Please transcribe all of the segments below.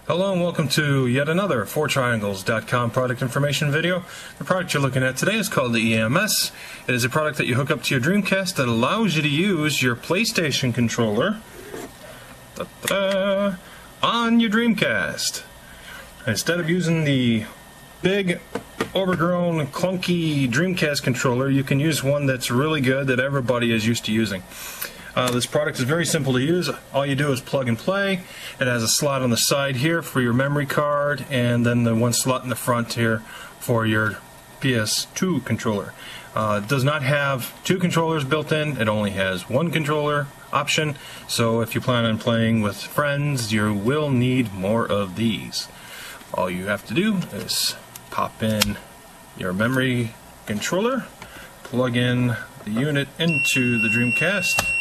Hello and welcome to yet another 4triangles.com product information video. The product you're looking at today is called the EMS. It is a product that you hook up to your Dreamcast that allows you to use your PlayStation controller on your Dreamcast. Instead of using the big, overgrown, clunky Dreamcast controller, you can use one that's really good that everybody is used to using. This product is very simple to use. All you do is plug and play. It has a slot on the side here for your memory card, and then the one slot in the front here for your PS2 controller. It does not have two controllers built in. It only has one controller option. So if you plan on playing with friends, you will need more of these. All you have to do is pop in your memory controller, plug in the unit into the Dreamcast.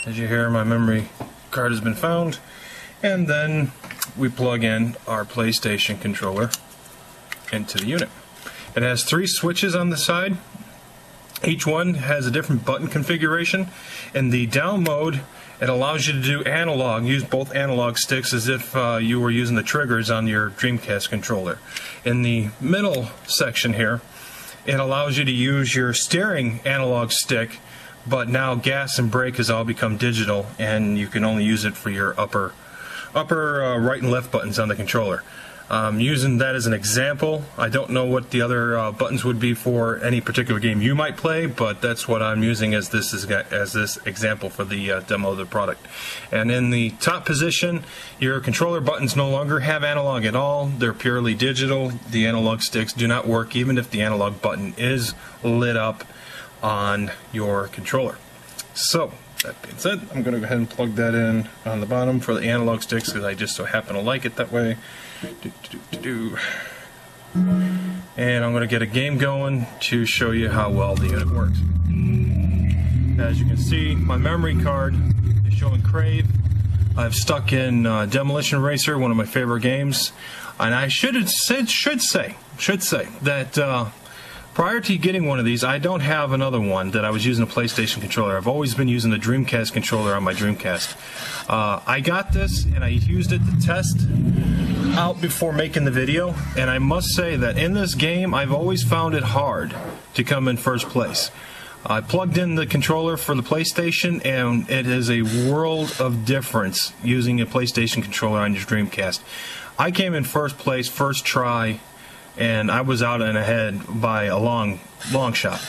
As you hear, my memory card has been found, and then we plug in our PlayStation controller into the unit. It has three switches on the side. Each one has a different button configuration. In the down mode, it allows you to do analog, use both analog sticks as if you were using the triggers on your Dreamcast controller. In the middle section here, it allows you to use your steering analog stick, but now gas and brake has all become digital, and you can only use it for your upper right and left buttons on the controller. Using that as an example, I don't know what the other buttons would be for any particular game you might play, but that's what I'm using as this example for the demo of the product. And in the top position, your controller buttons no longer have analog at all. They're purely digital. The analog sticks do not work even if the analog button is lit up on your controller. So that being said, I'm going to go ahead and plug that in on the bottom for the analog sticks because I just so happen to like it that way. And I'm going to get a game going to show you how well the unit works. As you can see, my memory card is showing Crave. I've stuck in Demolition Racer, one of my favorite games, and I should say that prior to getting one of these, I don't have another one that I was using a PlayStation controller. I've always been using the Dreamcast controller on my Dreamcast. I got this and I used it to test out before making the video, and I must say that in this game I've always found it hard to come in first place. I plugged in the controller for the PlayStation, and it is a world of difference using a PlayStation controller on your Dreamcast. I came in first place, first try, and I was out and ahead by a long shot,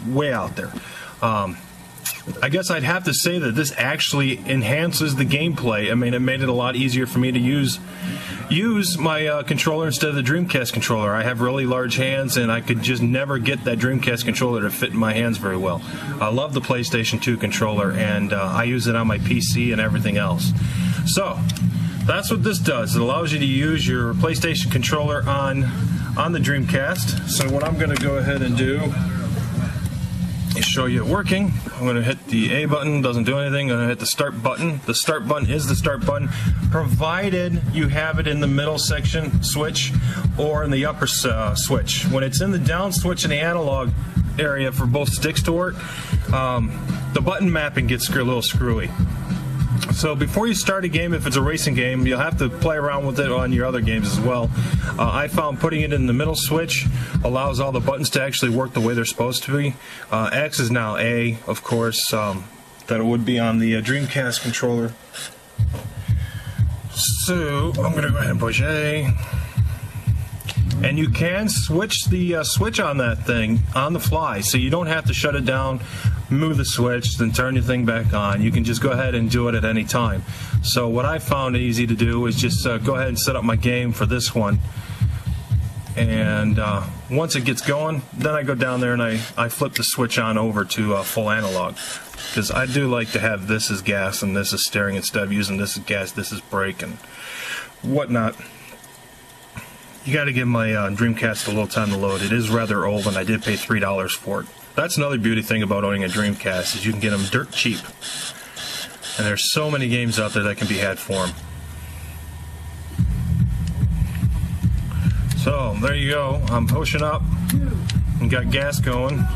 way out there. I guess I'd have to say that this actually enhances the gameplay. I mean, it made it a lot easier for me to use my controller instead of the Dreamcast controller. I have really large hands, and I could just never get that Dreamcast controller to fit in my hands very well. I love the PlayStation 2 controller, and I use it on my PC and everything else. So that's what this does. It allows you to use your PlayStation controller on the Dreamcast. So what I'm going to go ahead and do is show you it working. I'm going to hit the A button, doesn't do anything. I'm going to hit the start button. The start button is the start button, provided you have it in the middle section switch or in the upper switch. When it's in the down switch in the analog area for both sticks to work, the button mapping gets a little screwy. So before you start a game, if it's a racing game, you'll have to play around with it on your other games as well. I found putting it in the middle switch allows all the buttons to actually work the way they're supposed to be. X is now A, of course, that it would be on the Dreamcast controller. So I'm going to go ahead and push A. And you can switch the switch on that thing on the fly, so you don't have to shut it down, move the switch, then turn your thing back on. You can just go ahead and do it at any time. So what I found easy to do is just go ahead and set up my game for this one. And once it gets going, then I go down there and I flip the switch on over to full analog. Because I do like to have this as gas and this as steering instead of using this as gas, this as brake and whatnot. You got to give my Dreamcast a little time to load. It is rather old, and I did pay $3 for it. That's another beauty thing about owning a Dreamcast, is you can get them dirt cheap. And there's so many games out there that can be had for them. So, there you go. I'm pushing up and got gas going.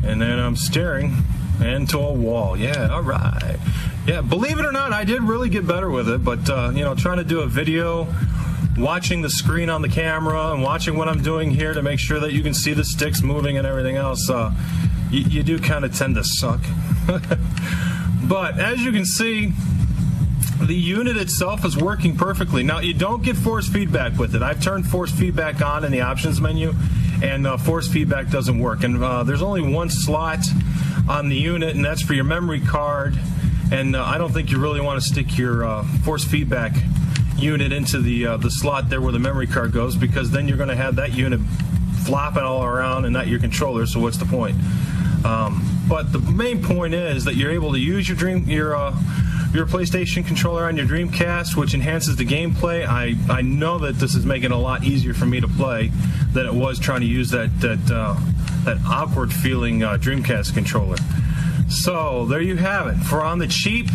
And then I'm steering into a wall. Yeah, alright. Yeah, believe it or not, I did really get better with it, but you know, trying to do a video, watching the screen on the camera and watching what I'm doing here to make sure that you can see the sticks moving and everything else, you do kind of tend to suck. But as you can see, the unit itself is working perfectly. Now, you don't get force feedback with it. I've turned force feedback on in the options menu, and force feedback doesn't work. And there's only one slot on the unit, and that's for your memory card. And I don't think you really want to stick your force feedback unit into the slot there where the memory card goes, because then you're going to have that unit flopping all around and not your controller, so what's the point? But the main point is that you're able to use your PlayStation controller on your Dreamcast, which enhances the gameplay. I know that this is making it a lot easier for me to play than it was trying to use that awkward feeling Dreamcast controller. So there you have it. For on the cheap,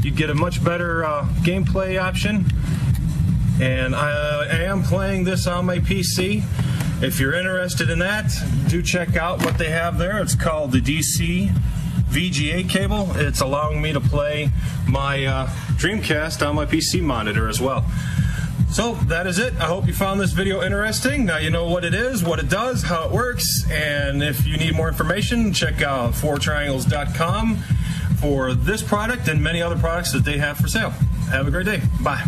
you get a much better gameplay option. And I am playing this on my PC. If you're interested in that, do check out what they have there. It's called the DC VGA cable. It's allowing me to play my Dreamcast on my PC monitor as well. So that is it. I hope you found this video interesting. Now you know what it is, what it does, how it works, and if you need more information, check out 4triangles.com for this product and many other products that they have for sale. Have a great day. Bye.